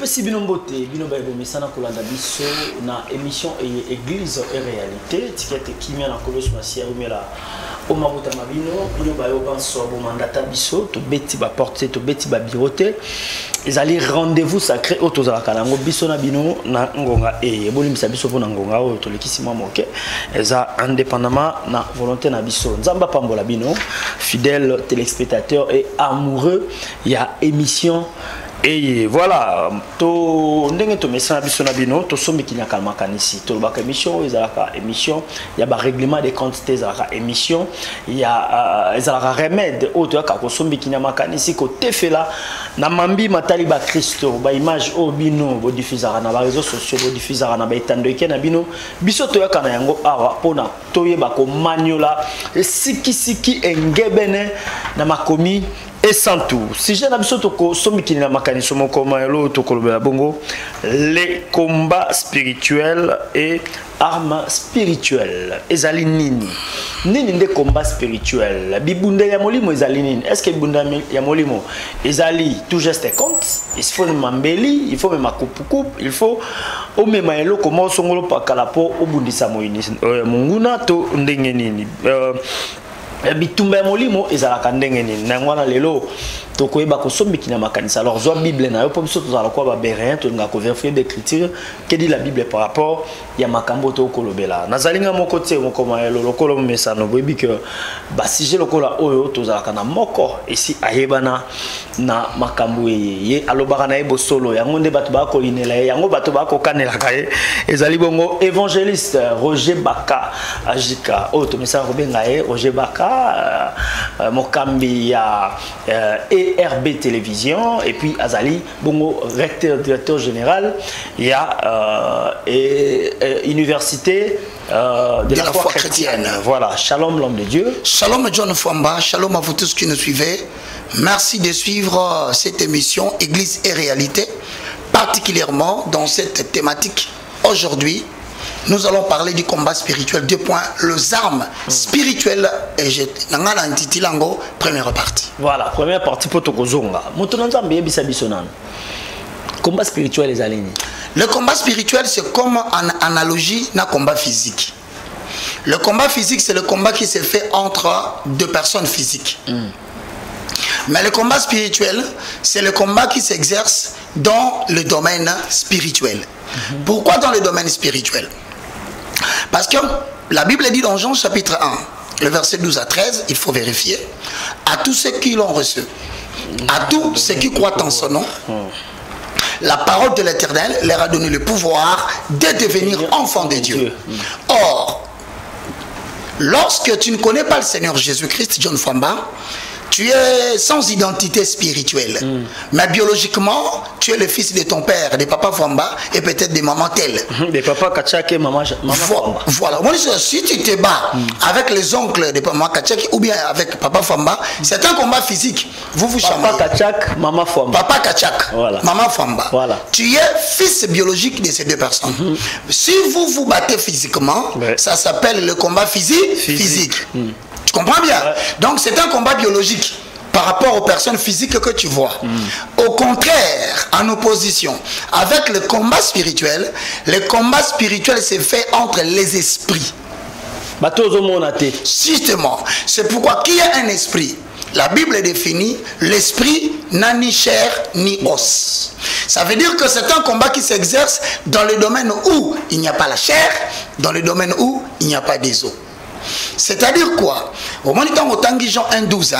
Topesi binombote, binobaye misana kolanda biso na émission Église et réalité, tikete kimia na kolos masia umela o mabuta mabino, binobaye obanso bo mandata biso, to beti ba porter, to beti ba birote. Ezali rendez-vous sacré au tozala kalango biso na bino na ngonga e bolimisa biso pona ngonga o to lekisima moke. Eza indépendamment na volonté na biso. Nzamba pambola bino, fidèles téléspectateurs et amoureux, il y a émission. Et voilà, to ndenge to messana biso na bino to sombi kinya kalma kanisi to baka émission ezalaka émission il y a ba règlement des comptes ezalaka émission il y a ezalaka remède o to ka ko sombi kinya makanisi ko tefela na mambi matali ba Christo ba image o bino bo diffusera na ba réseaux sociaux bo diffusera na ba etando ke na bino biso to yakana yango awa pona to yeba ko maniola siki engebene na makomi. Et sans tout, si j'ai l'habitude de sommes qui n'a pas bongo, les combats spirituels et armes spirituelles. Ezali nini? Nini des combats spirituels? Bibunda yamolimo ezali nini? Est-ce que bibunda yamolimo ezali tout geste compte? Il faut mambeli, il faut même coupe, il faut au même elo comment songolo pa kalapo obundisa moyini munguna to ndenge nini? Bitumba molimo ezalaka ndenge nini nangwana lelo tokoyeba ko sombiki na makanisa. Alors zo Bible na yo po biso tozala ko ba berin to nga ko vérifier d'écriture que dit la Bible par rapport ya makambo to kolobela nazalinga moko te moko mayelo lokolo mesano boyebi que ba sujet lokola oyo tozalaka na moko ici ayebana na makambo ye alobaka na ebo solo yango nde bato ba ko linela yango bato ba ko kanela kaye ezali bongo évangéliste Roger Baka Ajika o to mesa robenga Roger Baka mokambi ya ERB Télévision et puis Azali bongo recteur directeur général il y a université de la foi chrétienne. Voilà, shalom l'homme de Dieu. Shalom John Fwamba, shalom à vous tous qui nous suivez. Merci de suivre cette émission Église et réalité, particulièrement dans cette thématique. Aujourd'hui, nous allons parler du combat spirituel. 2 points, les armes spirituelles. Et j'ai intitulé première partie. Voilà, première partie pour Tokozonga. Combat spirituel les alignés. Le combat spirituel, c'est comme en analogie d'un combat physique. Le combat physique, c'est le combat qui se fait entre 2 personnes physiques. Mais le combat spirituel, c'est le combat qui s'exerce dans le domaine spirituel. Pourquoi dans le domaine spirituel? Parce que la Bible dit dans Jean chapitre 1, le verset 12 à 13, il faut vérifier, à tous ceux qui l'ont reçu, à tous ceux qui croient en son nom, la parole de l'Éternel leur a donné le pouvoir de devenir enfants de Dieu. Or, lorsque tu ne connais pas le Seigneur Jésus-Christ, John Fwamba, tu es sans identité spirituelle. Mais biologiquement, tu es le fils de ton père, de papa Fwamba et peut-être de maman telle. De papa Kachak et maman Fwamba. Voilà. Si tu te bats avec les oncles de maman Kachak ou bien avec papa Fwamba, c'est un combat physique. Vous vous chamaillez. Papa Kachak, maman Fwamba. Papa Kachak, voilà. Maman Fwamba. Voilà. Tu es fils biologique de ces 2 personnes. Si vous vous battez physiquement, ça s'appelle le combat physique. Tu comprends bien? Donc c'est un combat biologique par rapport aux personnes physiques que tu vois. Au contraire, en opposition avec le combat spirituel se fait entre les esprits. Justement, c'est pourquoi qui est un esprit? La Bible définit l'esprit n'a ni chair ni os. Ça veut dire que c'est un combat qui s'exerce dans le domaine où il n'y a pas la chair, dans le domaine où il n'y a pas des os. C'est-à-dire quoi? Au moment où Tanguy Jean 1,12,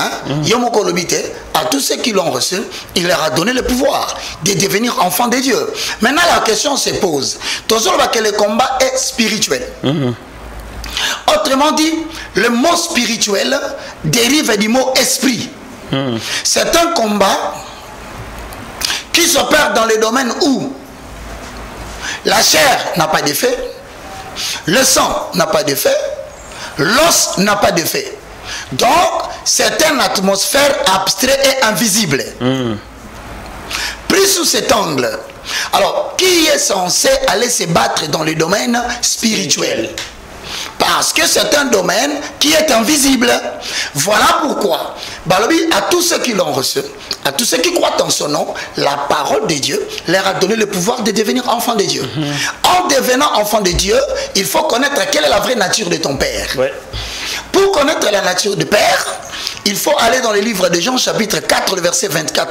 à tous ceux qui l'ont reçu, il leur a donné le pouvoir de devenir enfants de Dieu. Maintenant, la question se pose. Que le combat est spirituel. Autrement dit, le mot spirituel dérive du mot esprit. C'est un combat qui s'opère dans le domaine où la chair n'a pas d'effet, le sang n'a pas d'effet, l'os n'a pas d'effet. Donc, c'est une atmosphère abstraite et invisible. Pris sous cet angle, alors, qui est censé aller se battre dans le domaine spirituel? Par Parce que c'est un domaine qui est invisible. Voilà pourquoi, Balobi, à tous ceux qui l'ont reçu, à tous ceux qui croient en son nom, la parole de Dieu leur a donné le pouvoir de devenir enfants de Dieu. En devenant enfant de Dieu, il faut connaître quelle est la vraie nature de ton Père. Ouais. Pour connaître la nature du Père, il faut aller dans le livre de Jean, chapitre 4, le verset 24a.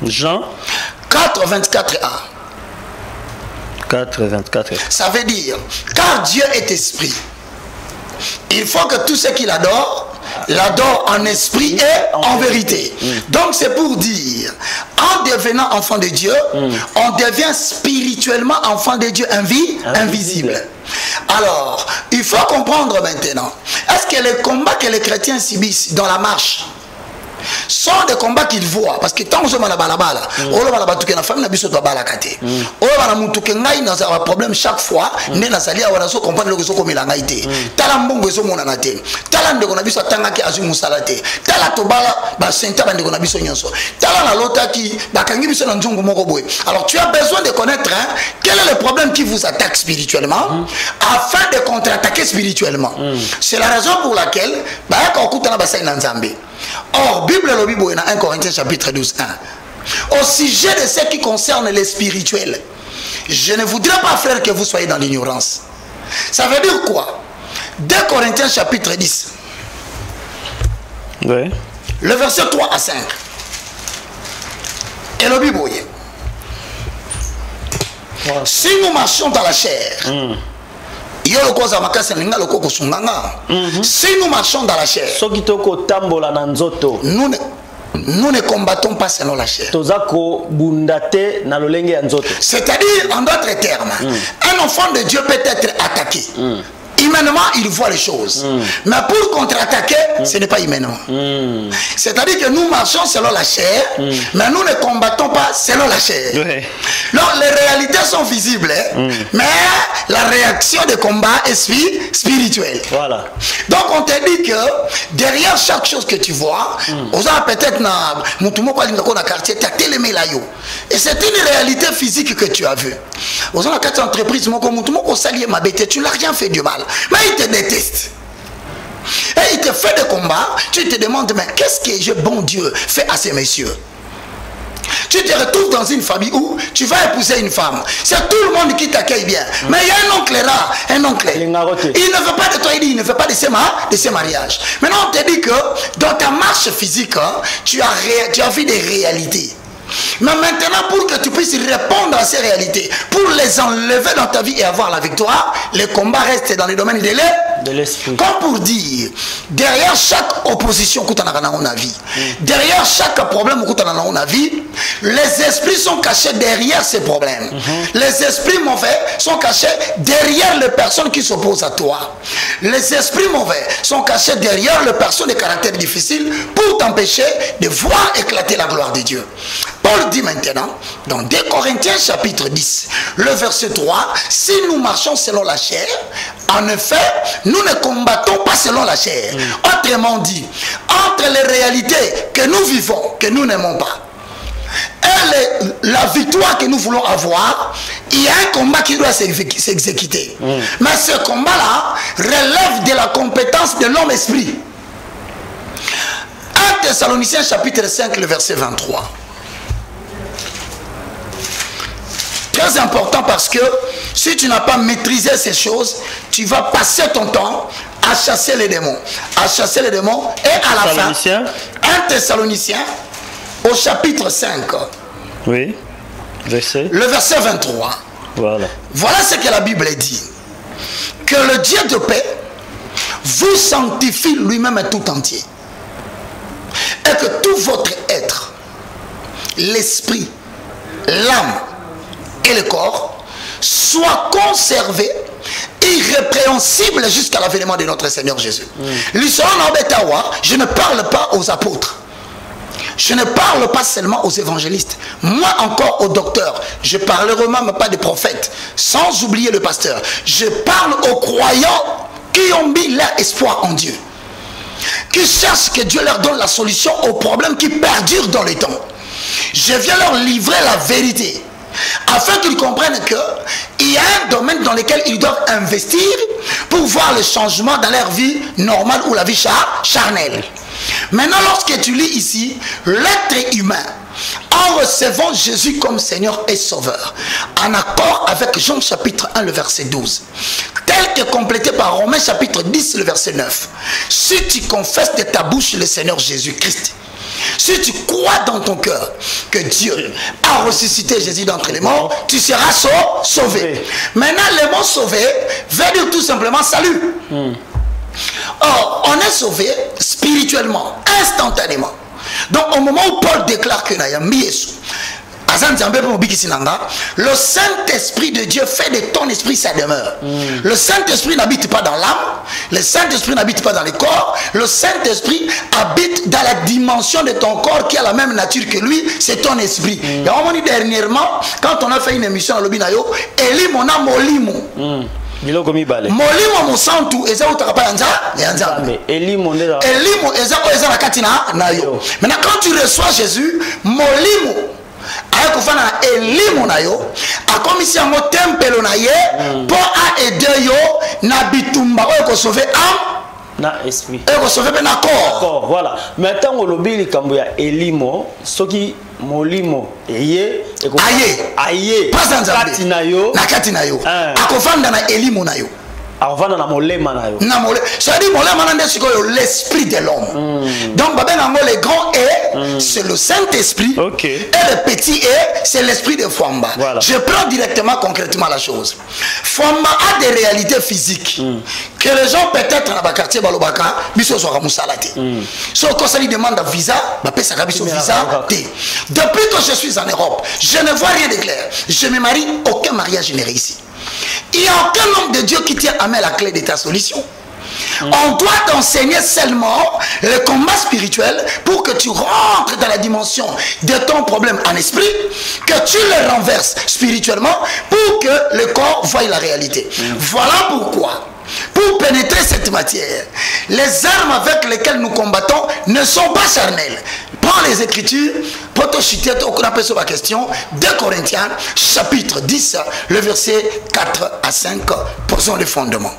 Jean 4, 24a. 4, 24. Ça veut dire, car Dieu est esprit, il faut que tous ceux qui l'adorent, l'adorent en esprit et en vérité. Donc c'est pour dire, en devenant enfant de Dieu, on devient spirituellement enfant de Dieu invisible. Alors, il faut comprendre maintenant, est-ce que les combats que les chrétiens subissent dans la marche sont des combats qu'ils voient? Parce que tant que je m'en balabala, on va battre la famille, on va balakate. On va moutuke ngai dans un problème chaque fois. Né na sali awana so comprendre que so comme la ngaité. Tala mbongo so mona naté. Tala ndeko na biso tanga ki azu musalate. Tala to bala ba senta ba ndeko na biso nyonso. Tala na lota ki ba kangi biso na nzungu moko boy. Alors tu as besoin de connaître quel est le problème qui vous attaque spirituellement afin de contre-attaquer spirituellement. C'est la raison pour laquelle ba ka okutana ba sai na nzambe. Or, Bible le Bible dans 1 Corinthiens chapitre 12, 1. Au sujet de ce qui concerne les spirituels, je ne voudrais pas, frère, que vous soyez dans l'ignorance. Ça veut dire quoi? 2 Corinthiens chapitre 10. Ouais. Le verset 3 à 5. Et le Bible. Si nous marchons dans la chair, si nous marchons dans la chair, nous ne combattons pas selon la chair. C'est-à-dire, en d'autres termes, un enfant de Dieu peut être attaqué. Humainement, il voit les choses. Mais pour contre-attaquer, ce n'est pas humainement. C'est-à-dire que nous marchons selon la chair, mais nous ne combattons pas selon la chair. Donc, les réalités sont visibles, mais la réaction de combat est spirituelle. Voilà. Donc, on te dit que derrière chaque chose que tu vois, peut-être dans le quartier, tu as télémé là. Et c'est une réalité physique que tu as vue. Dans la carte d'entreprise, tu n'as rien fait de mal. Mais il te déteste. Et il te fait des combats. Tu te demandes, mais qu'est-ce que bon Dieu fait à ces messieurs? Tu te retrouves dans une famille où tu vas épouser une femme. C'est tout le monde qui t'accueille bien. Mais il y a un oncle là, un oncle. Il ne veut pas de toi, il ne veut pas de ces mariages. Maintenant, on te dit que dans ta marche physique, tu as vu des réalités. Mais maintenant, pour que tu puisses répondre à ces réalités, pour les enlever dans ta vie et avoir la victoire, les combats restent dans les domaines de l'esprit. Comme pour dire, derrière chaque opposition que tu as dans la vie, derrière chaque problème que tu as dans la vie, les esprits sont cachés derrière ces problèmes. Les esprits mauvais sont cachés derrière les personnes qui s'opposent à toi. Les esprits mauvais sont cachés derrière les personnes de caractère difficile pour t'empêcher de voir éclater la gloire de Dieu. Paul dit maintenant, dans 2 Corinthiens chapitre 10, le verset 3, si nous marchons selon la chair, en effet, nous ne combattons pas selon la chair. Autrement dit, entre les réalités que nous vivons, que nous n'aimons pas, et la victoire que nous voulons avoir, il y a un combat qui doit s'exécuter. Mais ce combat-là relève de la compétence de l'homme esprit. 1 Thessaloniciens chapitre 5, le verset 23. Très important parce que si tu n'as pas maîtrisé ces choses, tu vas passer ton temps à chasser les démons. À chasser les démons et à la fin, 1 Thessaloniciens au chapitre 5. Oui, verset. Le verset 23. Voilà. Voilà ce que la Bible dit. Que le Dieu de paix vous sanctifie lui-même tout entier. Et que tout votre être, l'esprit, l'âme et le corps soit conservé irrépréhensible jusqu'à l'avènement de notre Seigneur Jésus. Je ne parle pas aux apôtres. Je ne parle pas seulement aux évangélistes. Moi encore aux docteurs. Je ne parlerai même pas des prophètes. Sans oublier le pasteur. Je parle aux croyants qui ont mis leur espoir en Dieu. Qui cherchent que Dieu leur donne la solution aux problèmes qui perdurent dans le temps. Je viens leur livrer la vérité. Afin qu'ils comprennent qu'il y a un domaine dans lequel ils doivent investir pour pour voir le changement dans leur vie normale ou la vie charnelle. Maintenant, lorsque tu lis ici, l'être humain, en recevant Jésus comme Seigneur et Sauveur, en accord avec Jean chapitre 1, le verset 12, tel que complété par Romains chapitre 10, le verset 9, si tu confesses de ta bouche le Seigneur Jésus-Christ, si tu crois dans ton cœur que Dieu a ressuscité Jésus d'entre les morts, tu seras sauvé. Maintenant, le mot sauvé veut dire tout simplement salut. Or, on est sauvé spirituellement, instantanément. Donc, au moment où Paul déclare que le Saint-Esprit de Dieu fait de ton esprit sa demeure. Le Saint-Esprit n'habite pas dans l'âme, le Saint-Esprit n'habite pas dans le corps, le Saint-Esprit habite dans la dimension de ton corps qui a la même nature que lui, c'est ton esprit. Et on m'a dit dernièrement, quand on a fait une émission à l'Obinayo, Eli mona molimo. Molimo mosantu eza utakapa yanza. Elimo eza la katina na yo. Maintenant quand tu reçois Jésus, molimo ayakufana na elimo na yo akomisi yango tempelo na ye po a aider yo na bitumba oyo ko sauver âme na esprit et ko sauver pe na corps. Voilà. Maintenant on lobi likambo ya elimo soki molimo eye aye katina yo na katina yo akofanda na elimo na yo. Avant na molema na yo. Na molema. Ça dit molema na ndesiko l'esprit de l'homme. Donc le grand E c'est le Saint-Esprit et le petit E c'est l'esprit de Fwamba. Voilà. Je prends directement concrètement la chose. Fwamba a des réalités physiques que les gens peut-être dans le quartier balobaka biso so ramusalate. So quand ça lui demande un visa, ba pesa ka biso visa. Depuis que je suis en Europe, je ne vois rien de clair. Je me marie, aucun mariage n'est réussi. Il n'y a aucun homme de Dieu qui tient à main la clé de ta solution. On doit t'enseigner seulement le combat spirituel pour que tu rentres dans la dimension de ton problème en esprit, que tu le renverses spirituellement pour que le corps voie la réalité. Voilà pourquoi, pour pénétrer cette matière, les armes avec lesquelles nous combattons ne sont pas charnelles. Prends les Écritures, pour te chuter, on appelle sur la question, 2 Corinthiens, chapitre 10, le verset 4 à 5, posons les fondements.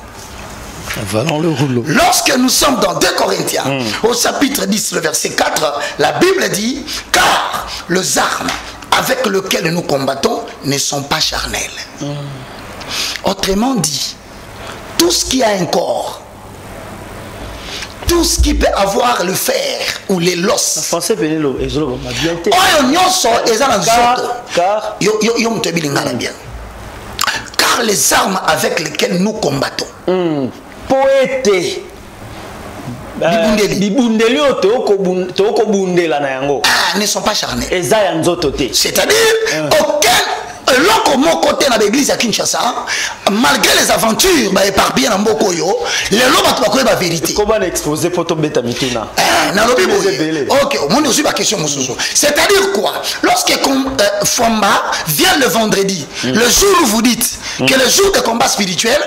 Le rouleau. Lorsque nous sommes dans 2 Corinthiens, au chapitre 10, le verset 4, la Bible dit, car les armes avec lesquelles nous combattons ne sont pas charnelles. Autrement dit, tout ce qui a un corps, tout ce qui peut avoir le fer ou les l'os. Car les armes avec lesquelles nous combattons. Poète. Ne sont pas charnels. C'est-à-dire, côté dans l'église à Kinshasa, malgré les aventures éparpillées dans Bokoyo, les lois la vérité. Comment exposer pour tomber ta mituna? Ok, on aussi ma question. C'est-à-dire quoi? Lorsque Fwamba vient le vendredi, le jour où vous dites que le jour de combat spirituel,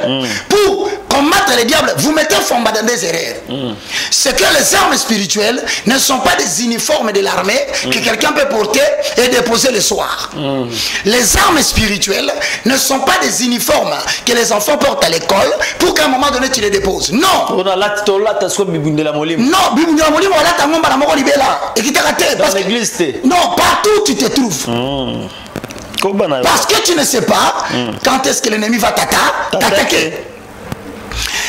pour combattre les diables, vous mettez Fwamba dans des erreurs. C'est que les armes spirituelles ne sont pas des uniformes de l'armée que quelqu'un peut porter et déposer le soir. Les armes spirituelles ne sont pas des uniformes que les enfants portent à l'école pour qu'à un moment donné tu les déposes. Non. Non, dans l'église. Non, partout tu te trouves. Parce que tu ne sais pas quand est-ce que l'ennemi va t'attaquer.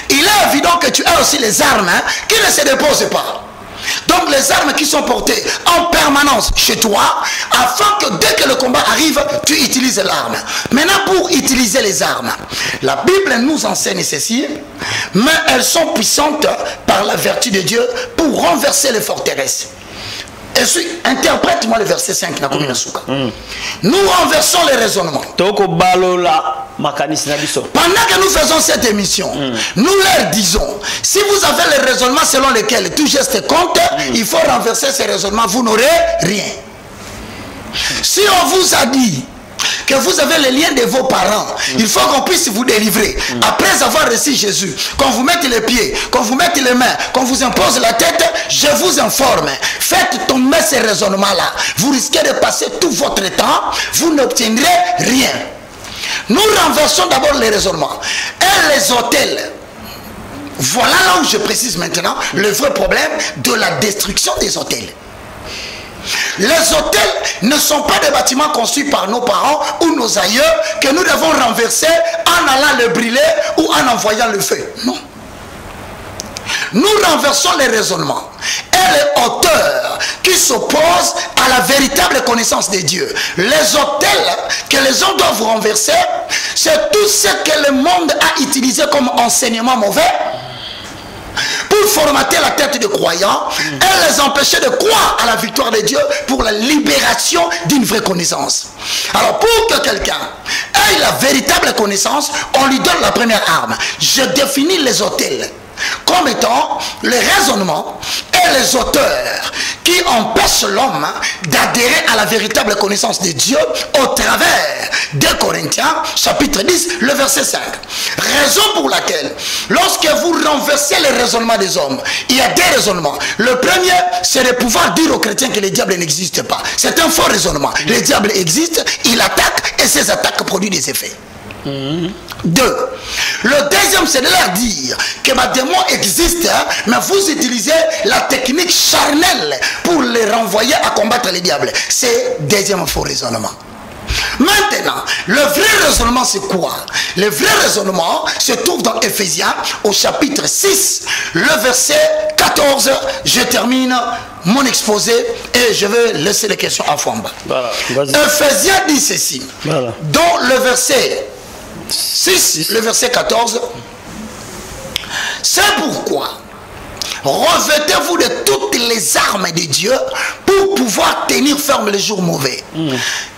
Il est évident que tu as aussi les armes qui ne se déposent pas. Donc les armes qui sont portées en permanence chez toi, afin que dès que le combat arrive, tu utilises l'arme. Maintenant, pour utiliser les armes, la Bible nous enseigne ceci, mais elles sont puissantes par la vertu de Dieu pour renverser les forteresses. Interprète-moi le verset 5. Nous renversons les raisonnements. Pendant que nous faisons cette émission, nous leur disons, si vous avez les raisonnements selon lesquels tout geste compte, il faut renverser ces raisonnements, vous n'aurez rien. Si on vous a dit que vous avez les liens de vos parents, il faut qu'on puisse vous délivrer. Après avoir reçu Jésus, qu'on vous mette les pieds, qu'on vous mette les mains, qu'on vous impose la tête, je vous informe, faites tomber ces raisonnements-là. Vous risquez de passer tout votre temps, vous n'obtiendrez rien. Nous renversons d'abord les raisonnements. Et les hôtels, Voilà là où je précise maintenant le vrai problème de la destruction des hôtels. Les hôtels ne sont pas des bâtiments construits par nos parents ou nos aïeux que nous devons renverser en allant le brûler ou en envoyant le feu. Non. Nous renversons les raisonnements et les hauteurs qui s'opposent à la véritable connaissance de Dieu. Les hôtels que les hommes doivent renverser, c'est tout ce que le monde a utilisé comme enseignement mauvais pour formater la tête des croyants et les empêcher de croire à la victoire de Dieu pour la libération d'une vraie connaissance. Alors pour que quelqu'un ait la véritable connaissance, on lui donne la première arme. Je définis les hôtels comme étant les raisonnements et les auteurs qui empêchent l'homme d'adhérer à la véritable connaissance de Dieu au travers de Corinthiens chapitre 10 le verset 5. Raison pour laquelle lorsque vous renversez les raisonnements des hommes, il y a deux raisonnements. Le premier, c'est de pouvoir dire aux chrétiens que le diable n'existe pas. C'est un faux raisonnement. Le diable existe, il attaque et ses attaques produisent des effets. Deux, le deuxième, c'est de leur dire que ma démon existe, mais vous utilisez la technique charnelle pour les renvoyer à combattre les diables. C'est le deuxième faux raisonnement. Maintenant, le vrai raisonnement, c'est quoi? Le vrai raisonnement se trouve dans Ephésiens au chapitre 6, le verset 14. Je termine mon exposé et je vais laisser les questions à Fomba. Voilà, Ephésiens dit ceci, voilà. Dans le verset 6, le verset 14. C'est pourquoi revêtez-vous de toutes les armes de Dieu pour pouvoir tenir ferme les jours mauvais.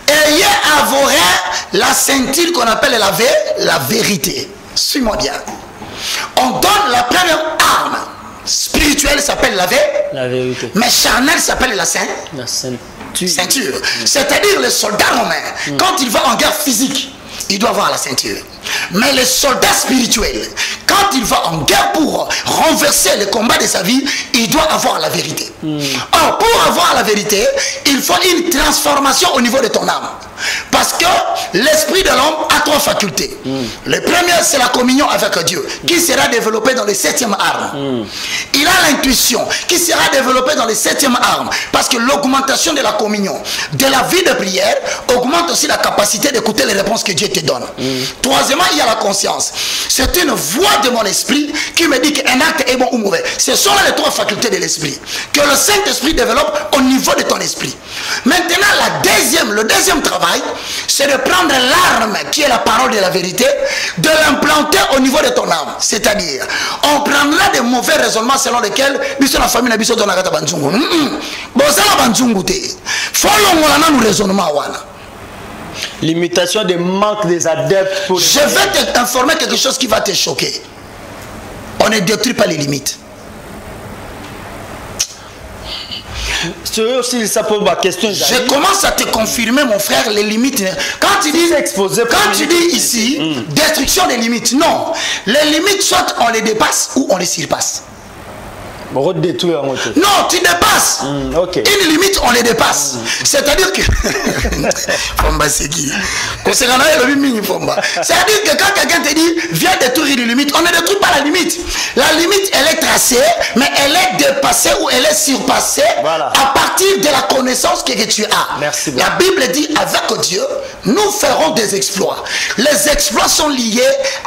Ayez à vos reins la ceinture qu'on appelle la vérité. Suis-moi bien. On donne la première arme spirituelle, s'appelle la vérité. Mais charnelle s'appelle la ceinture. C'est-à-dire le soldat romain, quand il va en guerre physique, il doit avoir la ceinture. Mais le soldat spirituel, quand il va en guerre pour renverser le combat de sa vie, il doit avoir la vérité. Or, pour avoir la vérité, il faut une transformation au niveau de ton âme. Parce que l'esprit de l'homme a trois facultés. Le premier, c'est la communion avec Dieu, qui sera développée dans le 7e arme. Il a l'intuition, qui sera développée dans le 7e arme. Parce que l'augmentation de la communion, de la vie de prière, augmente aussi la capacité d'écouter les réponses que Dieu te donne. Troisièmement, il y a la conscience. C'est une voix de mon esprit qui me dit qu'un acte est bon ou mauvais. Ce sont là les trois facultés de l'esprit que le Saint-Esprit développe au niveau de ton esprit. Maintenant, le deuxième travail, c'est de prendre l'arme qui est la parole de la vérité, de l'implanter au niveau de ton âme. C'est-à-dire, on prendra des mauvais raisonnements selon lesquels la famille n'a pas de banzungu. Limitation des manques des adeptes. Je vais t'informer quelque chose qui va te choquer. On ne détruit pas les limites. Je commence à te confirmer, mon frère, les limites. Quand tu dis ici, destruction des limites, non. Les limites, soit on les dépasse ou on les surpasse. Non, tu dépasses. Une limite, on les dépasse. C'est-à-dire que c'est-à-dire que quand quelqu'un te dit viens détruire une limite, on ne détruit pas la limite. La limite, elle est tracée, mais elle est dépassée ou elle est surpassée à partir de la connaissance que tu as. Merci la Bible dit avec Dieu, nous ferons des exploits. Les exploits sont liés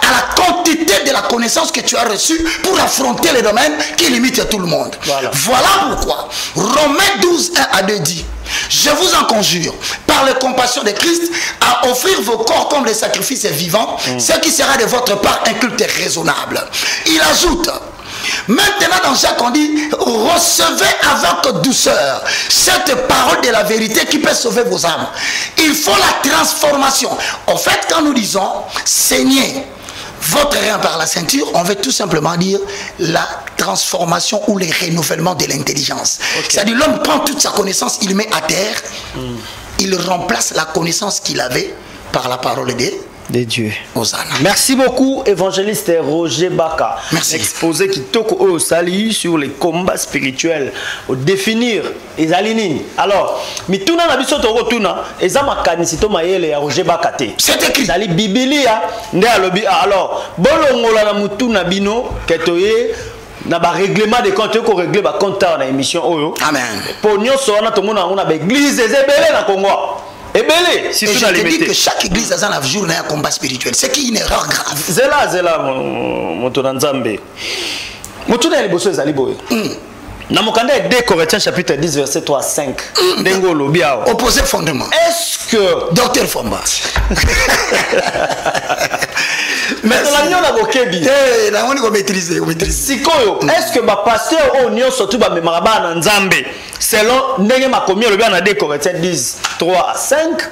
à la quantité de la connaissance que tu as reçue pour affronter les domaines qui limitent tout le monde. Voilà pourquoi Romains 12, 1 à 2 dit: je vous en conjure, par la compassion de Christ, à offrir vos corps comme des sacrifices vivants, ce qui sera de votre part un culte raisonnable. Il ajoute: maintenant dans Jacques on dit recevez avec douceur cette parole de la vérité qui peut sauver vos âmes. Il faut la transformation. En fait, quand nous disons saignez votre rein par la ceinture, on veut tout simplement dire la transformation ou le renouvellement de l'intelligence. C'est-à-dire l'homme prend toute sa connaissance, il met à terre, il remplace la connaissance qu'il avait par la parole de Dieu. Osana. Merci beaucoup, évangéliste Roger Baka. Merci. Exposé qui toque au sali sur les combats spirituels, au définir les alinines. Alors, mituna na biso to rotuna, ezama kanisito mayele ya Roger Baka te. C'est écrit. Dali Biblia nde alobi. Alors, bolongola na mutuna bino ketoye na ba règlement de compte ko régler ba compte na émission oyo. Amen. Pour nyonso wana to mona na ba église ezebele na Congo. Et je te dis que chaque église a un jour un combat spirituel. C'est qui une erreur grave. Zela mon tonanzambe. Motuna liboso ezali boye. Na mokanda 2 Corinthiens chapitre 10 verset 3 à 5. Dengolo biao. Opposé fondement. Est-ce que Docteur Fomba. Mais la nion na bokebi. Eh, na on maîtriser. Sikoyo, est-ce que ma pasteur o nion surtout ba memaba na nzambe selon ndenge makomi le bien na 2 Corinthiens 10 3 à 5.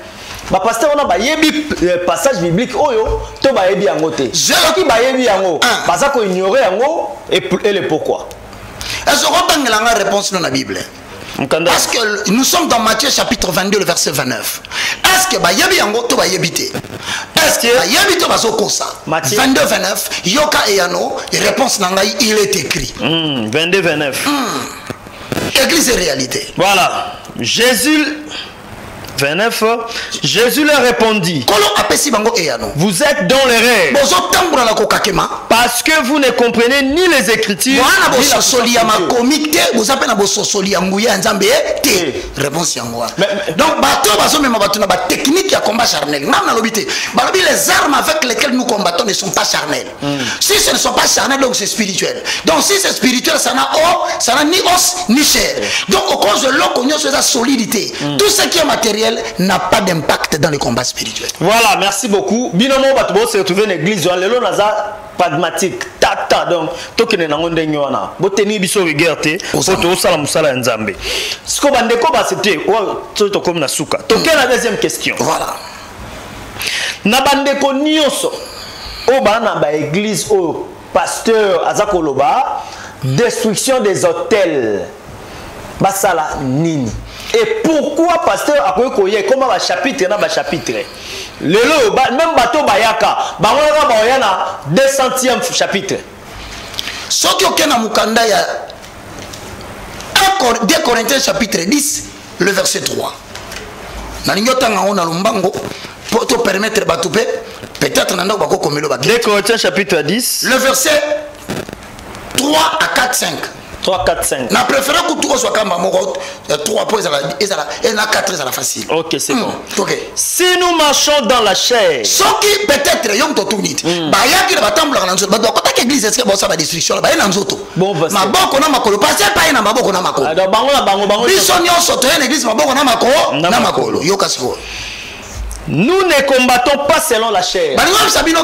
Ba pasteur on a ba yebi passage biblique oyo to ba yebi yango te. Soki ba yebi yango, baza ko ignorer yango et le pourquoi. Est-ce qu'on a la réponse dans la Bible? Parce que nous sommes dans Matthieu chapitre 22, le verset 29. Est-ce que Bayebi yango to bayebite? Est-ce que Bayebi to bazokosa? 22, 29. Yoka et Yano, réponse nangai, il est écrit. 22, 29. Église et réalité. Voilà. Jésus 29. Jésus leur répondit. Vous êtes dans l'erreur. Parce que vous ne comprenez ni les Écritures. Donc, technique à combat charnel. Les armes avec lesquelles nous combattons ne sont pas charnelles. Si ce ne sont pas charnelles, donc c'est spirituel. Donc, si c'est spirituel, ça n'a ni os ni chair. Donc, au cause de l'eau, on a solidité. Tout ce qui est matériel n'a pas d'impact dans les combats spirituels. Voilà, merci beaucoup. Binomo Batubo se retrouve une église, le naza pragmatique, tata, donc, tokene nangonde nyona, boteni biso rigerte, poto sala musala nzambe. Ce qu'on bande ko ba c'était, to comme na suka. Toke la deuxième question. Voilà. Na bande ko nyonso, o ba na ba église o pasteur azakoloba, destruction des hôtels. Basala nini. Et pourquoi pasteur a koye comment va chapitre na ba chapitre lelo même bateau bayaka bangola bayana 200e chapitre soki okena mukanda ya 2 Corinthiens chapitre 10 le verset 3 na lingotanga ona lumbango pour te permettre batoupe peut-être nanda bako komelo ba 2 Corinthiens chapitre 10 le verset 3 à 4 5 3, 4, 5. Na préféré que tout soit comme 3 points et na 4 à la facile. Ok, c'est bon. Ok. Si nous marchons dans la chair. Ce qui peut-être yom to tunit. Ba ya ki ba tambula na nzoto. Ba ko ta église est-ce que ba sa ba destruction ba na nzoto. Bon parce ma boko na makolo pas pas na maboko na makolo. Alors bango. Biso nyonso to na église maboko na makolo na makolo. Yo kasiko. Nous ne combattons pas selon la chair.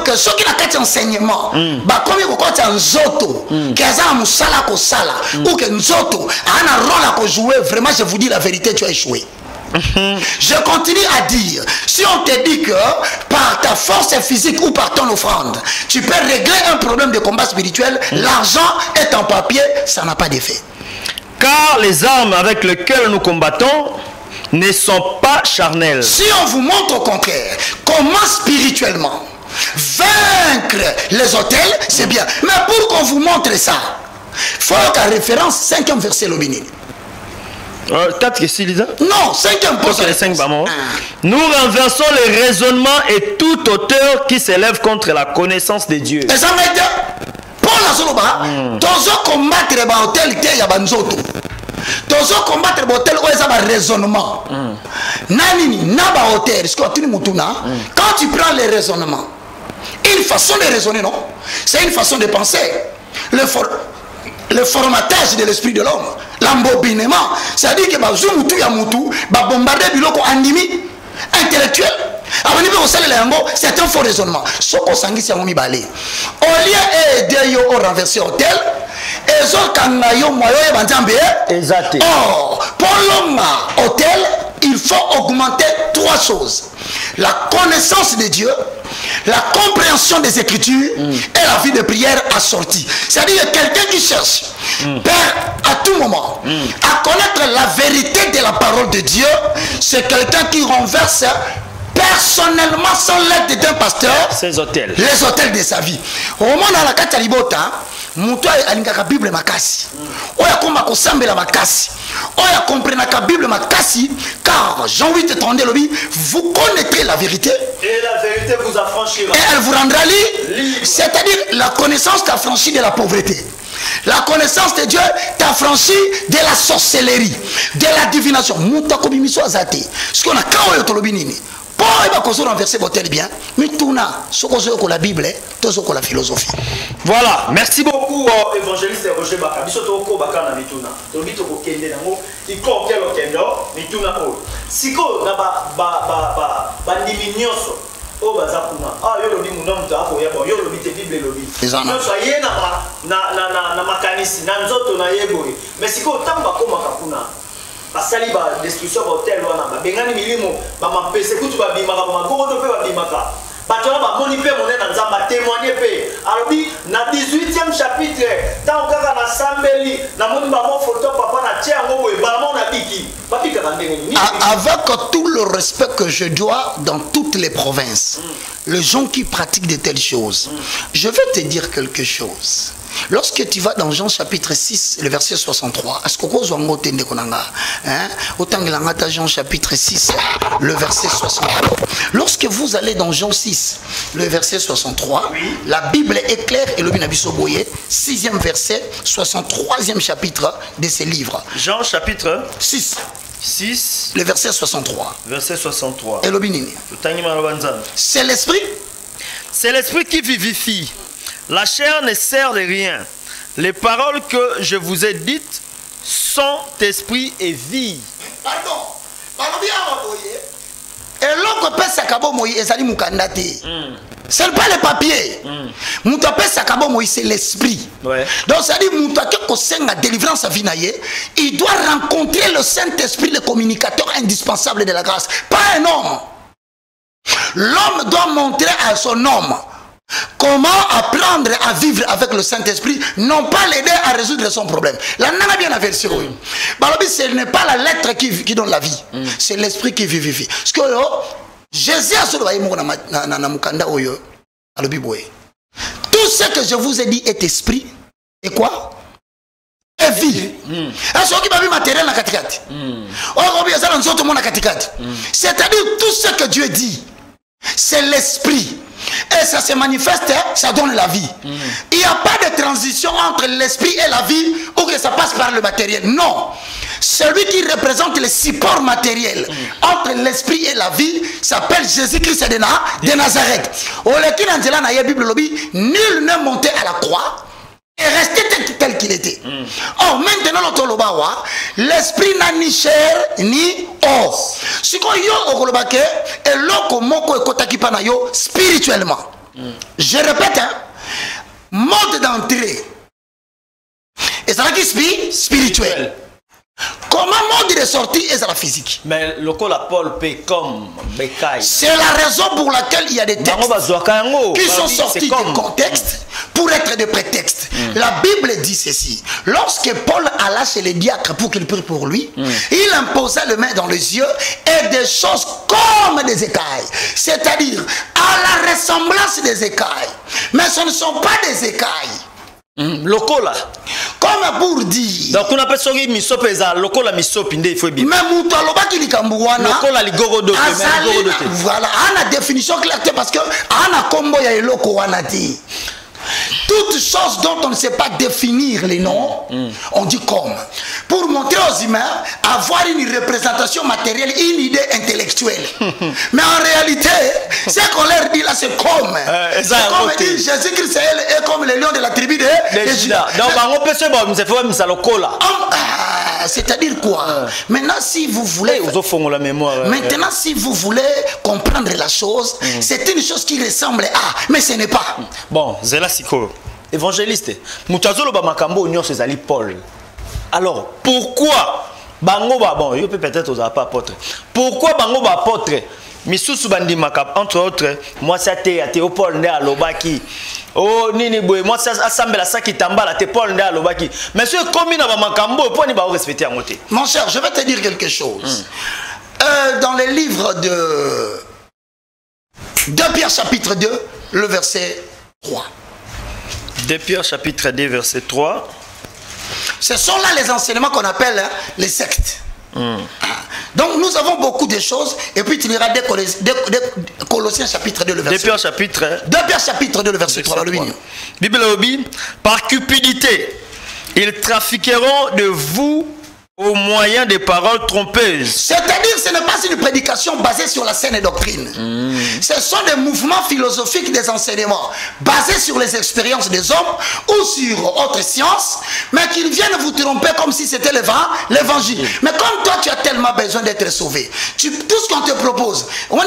Que ceux qui n'ont enseignement, comme ils ont nzoto, qu'ils ont musala ko sala, ou que nzoto a un rôle à jouer. Vraiment, je vous dis la vérité, tu as échoué. Je continue à dire, si on te dit que par ta force physique ou par ton offrande, tu peux régler un problème de combat spirituel, l'argent est en papier, ça n'a pas d'effet. Car les armes avec lesquelles nous combattons ne sont pas charnels. Si on vous montre au contraire comment spirituellement vaincre les hôtels, c'est bien. Mais pour qu'on vous montre ça, il faut qu'à référence 5e verset l'obéni. 4 que si Lisa? Non, 5e verset. Nous renversons les raisonnements et toute hauteur qui s'élève contre la connaissance de Dieu. Et ça m'a été pour la soloba, tous combattre les hôtels qui y a banzoto. Tous combattre les hôtels où il y a un raisonnement. Nanini, naba hôtel, quand tu prends les raisonnements, une façon de raisonner, non? C'est une façon de penser. Le formatage de l'esprit de l'homme, l'embobinement, c'est-à-dire que va bombarder biloko andimi intellectuel. C'est un faux raisonnement. Ce qu'on s'en dit, au lieu d'aider au renverser hôtel, pour l'homme hôtel, il faut augmenter 3 choses: la connaissance de Dieu, la compréhension des Écritures et la vie de prière assortie. C'est-à-dire quelqu'un qui cherche à tout moment à connaître la vérité de la parole de Dieu, c'est quelqu'un qui renverse personnellement sans l'aide d'un pasteur ces hôtels, les hôtels de sa vie. Au moment dans la carte libota, muto alingaka Bible makasi. Oya komba kosambela makasi. Oya comprendre la Bible makasi car Jean 8:32 lobi, vous connaîtrez la vérité et la vérité vous affranchira. Et elle vous rendra libre. C'est-à-dire la connaissance t'affranchit de la pauvreté. La connaissance de Dieu t'affranchit de la sorcellerie, de la divination. Muta kobimiso azate. Ce qu'on a quand on binini. Bon, il va qu'on renverser votre bien. Mais tout n'a, ce qu'on a la Bible, tout ce qu'on a la philosophie. Voilà, merci beaucoup, évangéliste Roger Baka. Bisoto ko baka na mituna. To bito ko kende na mo, iko kelo kendo, mituna ko. Siko na ba ndimi nyonso. O baza kuna. Ah yo lobi muna mutu ako yebo, yo lobi te Bible lobi. Nyonso ye na makanisi, na nzoto na yebo. Mais siko tamba ko makakuna. Basali ba destruction hotel wana ba bengani milimo ba mapese kutu ba bimaka ba gogodo pe ba bimaka batona ba moni pe monena nzamba témoigner pe alobi na 18e chapitre tant kaka na sambeli na moni ba mo photo papa na tia ngo boye ba mo na biki ba bika na ndenge ni avec tout le respect que je dois dans toutes les provinces les gens qui pratiquent de telles choses je vais te dire quelque chose. Lorsque tu vas dans Jean chapitre 6, le verset 63, Jean chapitre 6, le verset 63. Lorsque vous allez dans Jean 6, le verset 63, oui. La Bible est claire et le Binabisoboye, 6e verset, 63e chapitre de ce livre. Jean chapitre 6. 6, le verset 63. Verset 63. Et le Binini. C'est l'esprit. C'est l'esprit qui vivifie. La chair ne sert de rien. Les paroles que je vous ai dites sont esprit et vie. Pardon. Et l'autre pèse sakabo moyi ezali mukandate. C'est pas le papier. Muto pèse sakabo moyi c'est l'esprit. Donc ça dit muto ko senga délivrance vinaye, il doit rencontrer le Saint-Esprit, le communicateur indispensable de la grâce, pas un homme. L'homme doit montrer à son homme comment apprendre à vivre avec le Saint-Esprit, non pas l'aider à résoudre son problème. La nana bien la version. Ce n'est pas la lettre qui donne la vie, c'est l'esprit qui vivifie. Parce que Jésus a tout ce que je vous ai dit est esprit et quoi? Et vie. C'est-à-dire tout ce que Dieu dit, c'est l'esprit. Et ça se manifeste, ça donne la vie. Il n'y a pas de transition entre l'esprit et la vie ou que ça passe par le matériel. Non. Celui qui représente le support matériel entre l'esprit et la vie s'appelle Jésus-Christ de Nazareth. Nul n'est monté à la croix et resté tel qu'il était. Or, maintenant, l'esprit n'a ni chair ni os. Si on y a spirituellement. Je répète, hein, mode d'entrée. Et ça qui spirituel. Comment mode de sortie est la physique? Mais le col à Paul paie comme bécaille. C'est la raison pour laquelle il y a des textes qui sont sortis du contexte pour être des prétextes. La Bible dit ceci. Lorsque Paul alla chez les diacres pour qu'il prie pour lui, il imposa le main dans les yeux et des choses comme des écailles. C'est-à-dire à la ressemblance des écailles. Mais ce ne sont pas des écailles. Lokola. Comme pour dire. Donc on appelle ça misopeza lokola misopinde il faut bien. Mais muto aloba ki likambuwana. Lokola ligorodo te. Voilà, ana définition claire parce que ana kombo ya eloko wana ti. Toutes choses dont on ne sait pas définir les noms, on dit comme. Pour montrer aux humains, avoir une représentation matérielle, une idée intellectuelle. Mais en réalité, ce qu'on leur dit là, c'est comme. C'est comme dit Jésus-Christ est comme le lion de la tribu de Juda. Donc, on peut se voir, mais c'est pas ça le cola. C'est-à-dire quoi? Maintenant, si vous voulez. Maintenant, si vous voulez comprendre la chose, c'est une chose qui ressemble à, mais ce n'est pas. Bon, Zela Siko, évangéliste, Moutazolo Bamakambo Nyon Césali Paul. Alors, pourquoi Bango bon, il peut peut-être aux apôtres. Pourquoi Bango apôtre? Misusu bandi makap entre autres, moi ça te Théopaul né à Lobaki. Oh nini boy, moi ça assemble la saki tambala Théopaul né à Lobaki. Monsieur comme na Bamakambo, pour ni ba respecter en côté. Mon cher, je vais te dire quelque chose. Dans les livres de 2 Pierre chapitre 2, le verset 3. 2 Pierre chapitre 2, verset 3. Ce sont là les enseignements qu'on appelle les sectes. Donc nous avons beaucoup de choses. Et puis tu liras Colossiens chapitre 2, le verset 2 Pierre chapitre 2, le verset 3. Bible Obi, par cupidité, ils trafiqueront de vous au moyen des paroles trompeuses. C'est-à-dire, ce n'est pas une prédication basée sur la saine doctrine. Ce sont des mouvements philosophiques, des enseignements basés sur les expériences des hommes ou sur autres sciences, mais qu'ils viennent vous tromper comme si c'était l'évangile. Mais comme toi, tu as tellement besoin d'être sauvé, tout ce qu'on te propose, on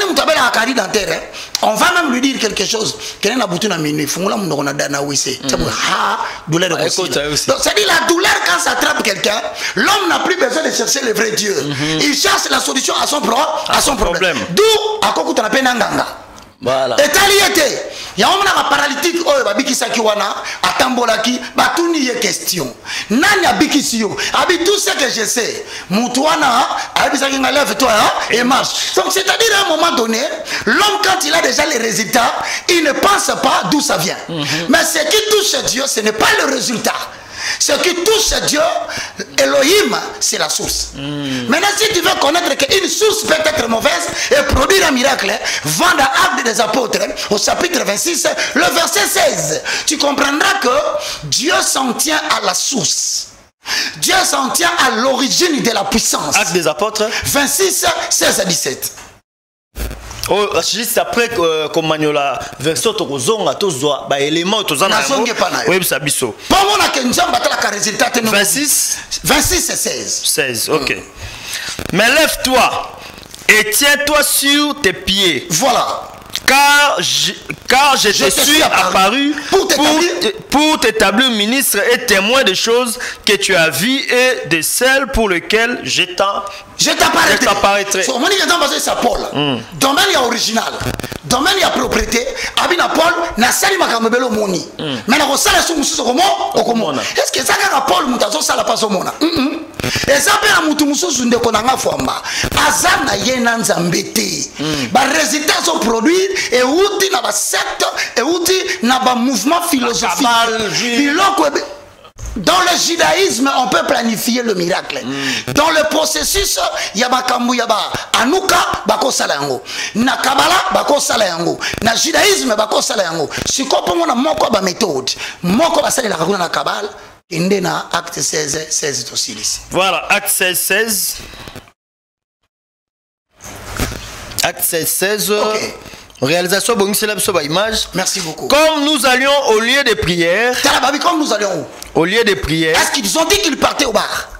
va même lui dire quelque chose. C'est-à-dire, la douleur, quand ça attrape quelqu'un, l'homme n'a plus besoin de chercher le vrai Dieu. Il cherche la solution à son problème. D'où à quoi tu appelles Nanganga. Voilà. Et taliété. Il y a un paralytique oh babiki sakiwana atambolaki batuni ye question. Nani abiki siyo. Abi tout ce que je sais. Moutouana abi sakinga lève toi et marche. Donc c'est-à-dire à un moment donné, l'homme quand il a déjà les résultats, il ne pense pas d'où ça vient. Mais ce qui touche Dieu, ce n'est pas le résultat. Ce qui touche Dieu, Elohim, c'est la source. Maintenant, si tu veux connaître qu'une source peut être mauvaise et produire un miracle, va dans Actes des Apôtres, au chapitre 26, le verset 16. Tu comprendras que Dieu s'en tient à la source. Dieu s'en tient à l'origine de la puissance. Actes des Apôtres 26, 16 à 17. Oh, juste après comme Magnola verso tokozonga tozwa ba élément tozana oui sabiso 26 26 et 16. OK. Mais lève-toi et tiens-toi sur tes pieds. Voilà. Car je te suis apparu pour t'établir ministre et témoin des choses que tu as vues et de celles pour lesquelles je t'apparaîtrai. C'est Paul. Domaine original. Domaine propriété. Abina Paul na sali makamebelo moni. Mais na kosala sumususo komo. Est-ce que ça ka Paul mutazo sala pas somona? Et ça peut mutu mususu ndeko na ngafamba. Azana yena nzambete. Ba résultats sont produits et outi na ba secte et outi na ba mouvement philosophique. Dans le judaïsme, on peut planifier le miracle. Dans le processus, il y a Bakambu, il y a Anuka, Bako Salayango. Na Kabbalah, Bako Salayango. Na judaïsme, Bako Salayango. Si on a moko ba méthode, moko ba sali la kakuna na Kabbalah, inde na acte 16 aussi ici. Voilà, acte 16. Acte 16. Ok. Réalisation bonne célèbre image. Merci beaucoup. Comme nous allions au lieu de prière. Comme nous allions où? Au lieu de prière. Est-ce qu'ils ont dit qu'ils partaient au bar?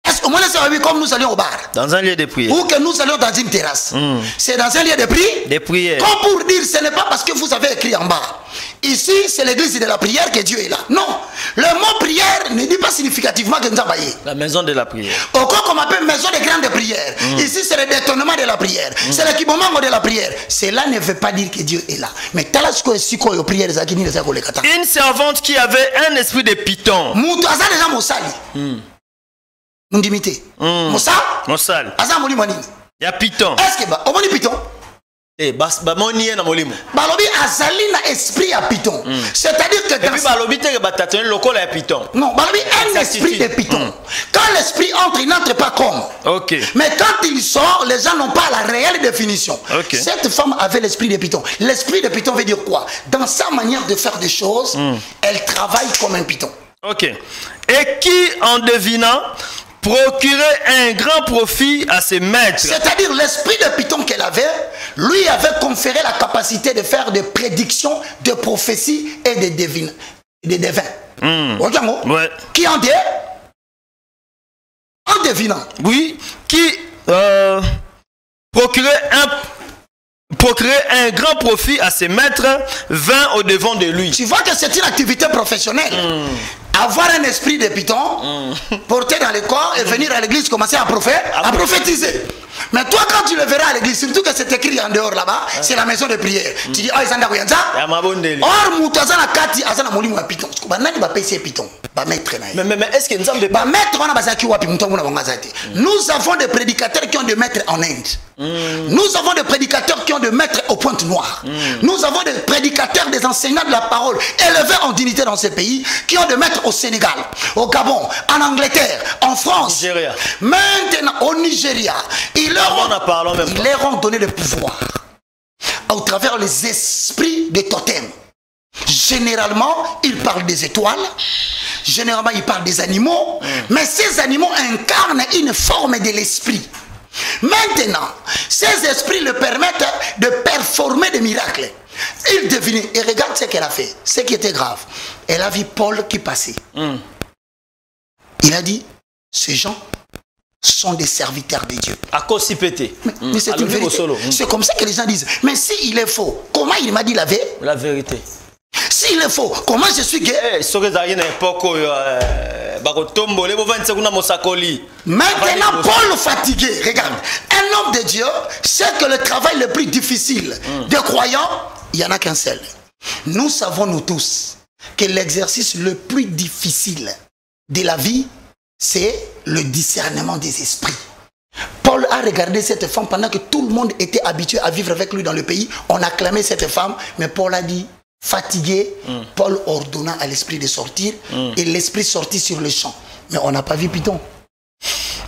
Est-ce qu'au moins comme nous allions au bar? Dans un lieu de prière. Ou que nous allions dans une terrasse. C'est dans un lieu de prière. De prière. Comme pour dire, ce n'est pas parce que vous avez écrit en bas. Ici, c'est l'église de la prière que Dieu est là. Non. Le mot prière ne dit pas significativement que nous avons. La maison de la prière. Au cas qu'on appelle maison de grande prière. Ici, c'est le détournement de la prière. C'est l'équipement de la prière. Cela ne veut pas dire que Dieu est là. Mais une servante qui avait un esprit de python. Moussal. Il y a python. Est-ce que on dit python? Balobi azali na esprit à python. C'est-à-dire que dans balobi te batatone lokola ya python. Non, balobi un esprit de python. Quand l'esprit entre, il n'entre pas comme. OK. Mais quand il sort, les gens n'ont pas la réelle définition. Okay. Cette femme avait l'esprit de python. L'esprit de python veut dire quoi? Dans sa manière de faire des choses, elle travaille comme un python. OK. Et qui en devinant procurer un grand profit à ses maîtres. C'est-à-dire l'esprit de python qu'elle avait, lui avait conféré la capacité de faire des prédictions, de prophéties et de devins. Ouais. Qui en dit? En devinant. Oui, qui procurer un grand profit à ses maîtres vint au devant de lui. Tu vois que c'est une activité professionnelle. Avoir un esprit de python, porter dans le corps et venir à l'église commencer à prophétiser. Mais toi, quand tu le verras à l'église, surtout que c'est écrit en dehors là-bas, c'est la maison de prière. Tu dis, oh, ils sont d'accord, or, Moutazana Kati, Azana Molimou à Python. Banani va payer Python. Mais est-ce que nous avons des nous avons des prédicateurs qui ont des maîtres en Inde. Nous avons des prédicateurs qui ont des maîtres aux pointes noires. Nous avons des prédicateurs, des enseignants de la parole élevés en dignité dans ces pays qui ont des maîtres au Sénégal, au Gabon, en Angleterre, en France, Nigeria. Maintenant au Nigeria. Ils leur ont donné le pouvoir au travers les esprits des totems. Généralement, ils parlent des étoiles. Généralement, ils parlent des animaux. Mais ces animaux incarnent une forme de l'esprit. Maintenant, ces esprits le permettent de performer des miracles. Il devinait, et regarde ce qu'elle a fait. Ce qui était grave. Elle a vu Paul qui passait. Il a dit, ces gens sont des serviteurs de Dieu. À cause si pété. Mais c'est une vérité. C'est comme ça que les gens disent. Mais s'il est faux, comment il m'a dit la vérité? La vérité. S'il est faux, comment je suis gay? Maintenant, Paul fatigué, regarde, un homme de Dieu sait que le travail le plus difficile des croyants, il n'y en a qu'un seul. Nous savons, nous tous, que l'exercice le plus difficile de la vie, c'est le discernement des esprits. Paul a regardé cette femme pendant que tout le monde était habitué à vivre avec lui dans le pays. On acclamait cette femme, mais Paul a dit, fatigué, Paul ordonna à l'esprit de sortir et l'esprit sortit sur le champ. Mais on n'a pas vu Python.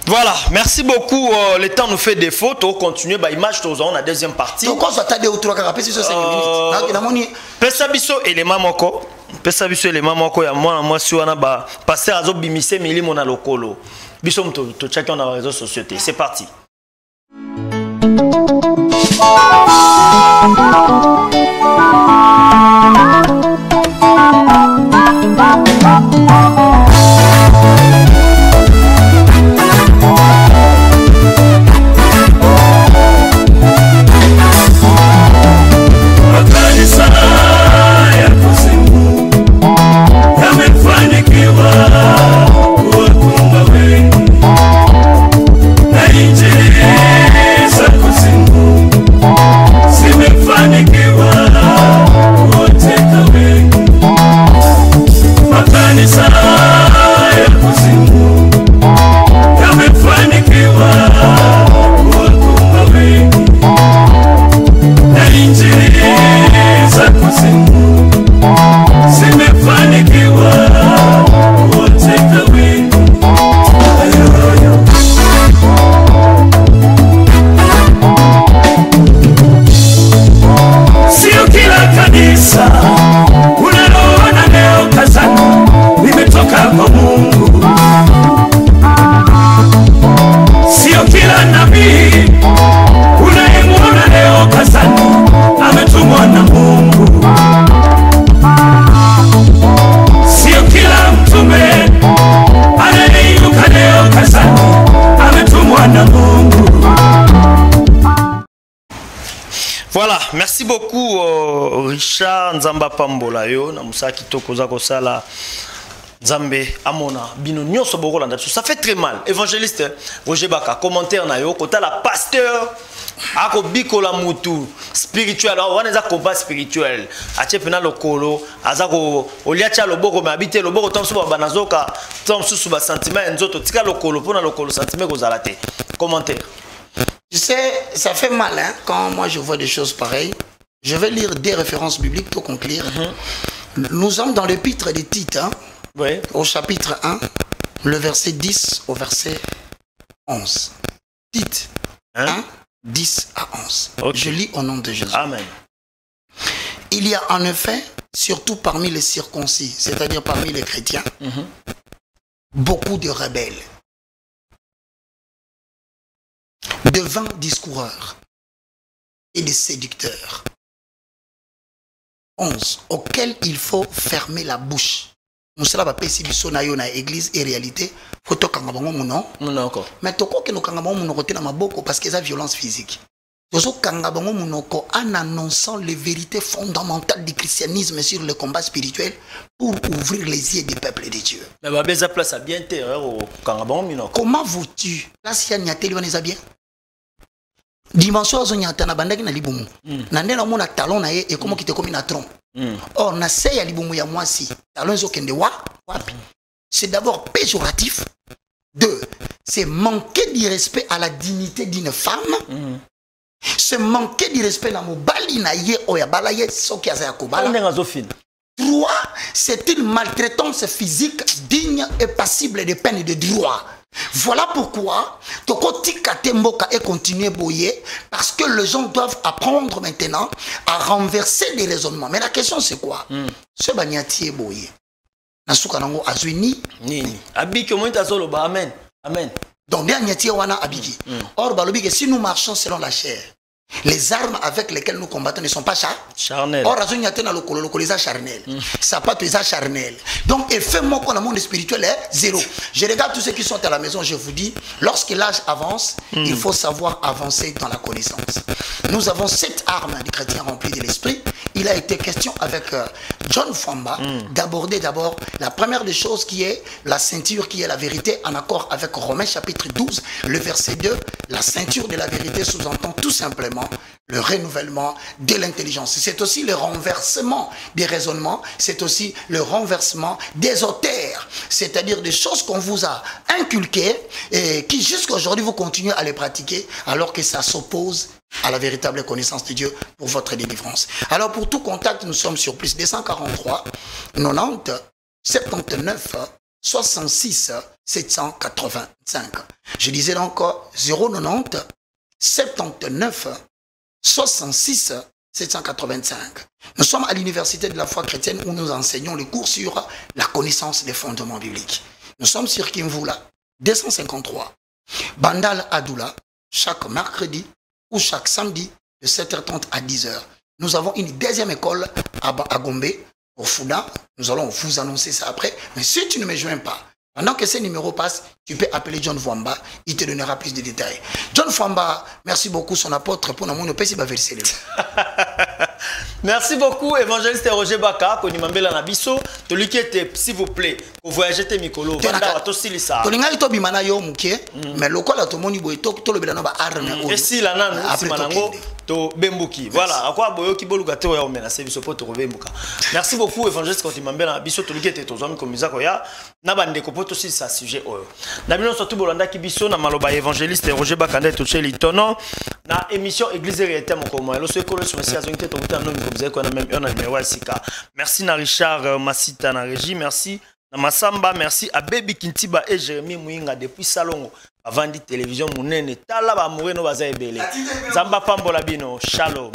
Voilà, merci beaucoup. Le temps nous fait défaut. On continue. Image, on a la deuxième partie. Donc, on s'attend 2 ou 3 carapés sur 5 minutes. Pesabiso élément moko. Pesabiso élément moko. Ya moi si on a passé à Zobimise Mili Mona Lokolo. Bisom to chacun dans les réseaux sociaux. C'est parti. Voilà, merci beaucoup Richard Nzamba Pambola yo na musa kitoko za kosala Nzambe amona bino nyonso bokolanda ça fait très mal. Évangéliste Roger Baka commentaire na yo kota la pasteur ako bikola mutu spirituel alors on est à combat spirituel atie pena lokolo azako oliacha loboko me habiter loboko tomso ba banazoka tomso ba sentiment nzoto tika lokolo pona lokolo sentiment kozala te. Commentaire. Tu sais, ça fait mal hein, quand moi je vois des choses pareilles. Je vais lire des références bibliques pour conclure. Nous sommes dans l'épître des Tites, hein, au chapitre 1, le verset 10 au verset 11. Tite 1, 10 à 11. Okay. Je lis au nom de Jésus. Amen. Il y a en effet, surtout parmi les circoncis, c'est-à-dire parmi les chrétiens, beaucoup de rebelles, de vains discoureurs et de séducteurs. 11. Auquel il faut fermer la bouche. Nous sommes pas si biso na yo na église et réalité, faut to kanga bango muno. Mais to ko ke no kanga bango muno côté na maboko parce que ça violence physique. Tozo kanga bango muno ko en annonçant les vérités fondamentales du christianisme sur le combat spirituel pour ouvrir les yeux des peuples de Dieu. Mais ba beza place à bien terre au kanga bango muno. Comment vous tu? Là si y a niaté lui on est bien. dimension azonyata na bandaki na libumu na ndena mona talon na ye et comment qui te comme na tronc or na se ya libumu ya mwasi talon ezokende wapi. C'est d'abord péjoratif. 2, c'est manquer du respect à la dignité d'une femme. C'est manquer du respect à mobali na ye oyabala ye soki azaya kobala. 3, c'est une maltraitance physique digne et passible de peine de droit. Voilà pourquoi Tokoti Katemboka est continué boyer parce que les gens doivent apprendre maintenant à renverser les raisonnements. Mais la question c'est quoi? Ce bagnati est boyer. Nasuka nango azwini nini abiki omonta solo ba amen amen donc bien nyati wana abiki or balobi que si nous marchons selon la chair les armes avec lesquelles nous combattons ne sont pas charnelles. Or azonyate na lokolo les charnel ça pas les charnel donc effet mon qu'on a monde spirituel est zéro. Je regarde tous ceux qui sont à la maison, je vous dis lorsque l'âge avance il faut savoir avancer dans la connaissance. Nous avons 7 armes des chrétiens remplis de l'esprit. Il a été question avec John Famba d'aborder d'abord la première des choses qui est la ceinture qui est la vérité en accord avec Romains chapitre 12 le verset 2. La ceinture de la vérité sous-entend tout simplement le renouvellement de l'intelligence. C'est aussi le renversement des raisonnements, c'est aussi le renversement des auteurs, c'est-à-dire des choses qu'on vous a inculquées et qui jusqu'à aujourd'hui vous continuez à les pratiquer alors que ça s'oppose à la véritable connaissance de Dieu pour votre délivrance. Alors pour tout contact, nous sommes sur plus 243 90 79 66 785. Je disais donc 090 79 66 785. Nous sommes à l'université de la foi chrétienne où nous enseignons les cours sur la connaissance des fondements bibliques. Nous sommes sur Kimvula 253 Bandal Adoula chaque mercredi ou chaque samedi de 7h30 à 10h. Nous avons une deuxième école à Gombe, au Fouda. Nous allons vous annoncer ça après. Mais si tu ne me joins pas, pendant que ces numéros passent, tu peux appeler John Famba. Il te donnera plus de détails. John Famba, merci beaucoup, son apôtre, pour nous pays verser. Merci beaucoup, évangéliste Roger Baka, pour nous membela na biso. Celui qui était, s'il vous plaît, pour voyager tes mikolo. Vanda aussi les ça. Tolinga ito bimana yo mukie, mais lokola to moni boy to le belano ba arme. Et si la nanu si manango to bembuki. Voilà, à quoi boyo ki boluga te ya mena service pour te bembuka. Merci beaucoup, évangéliste quand tu membela na biso celui qui était ton ami comme Isako ya na bande ko poto aussi ça sujet oyo. Na bino surtout bolanda ki biso na maloba évangéliste Roger Baka nda to cheli tono na émission église réalité mon comme lo so ekolo so mesi azongi te to mutano vous avez même un numéro sika. Merci na Richard Masita na régie, merci na Masamba, merci à Baby Kintiba et Jérémy Mouinga depuis Salongo avant di télévision munene tala ba moureno baza ebele. Zamba pambola bino, shalom.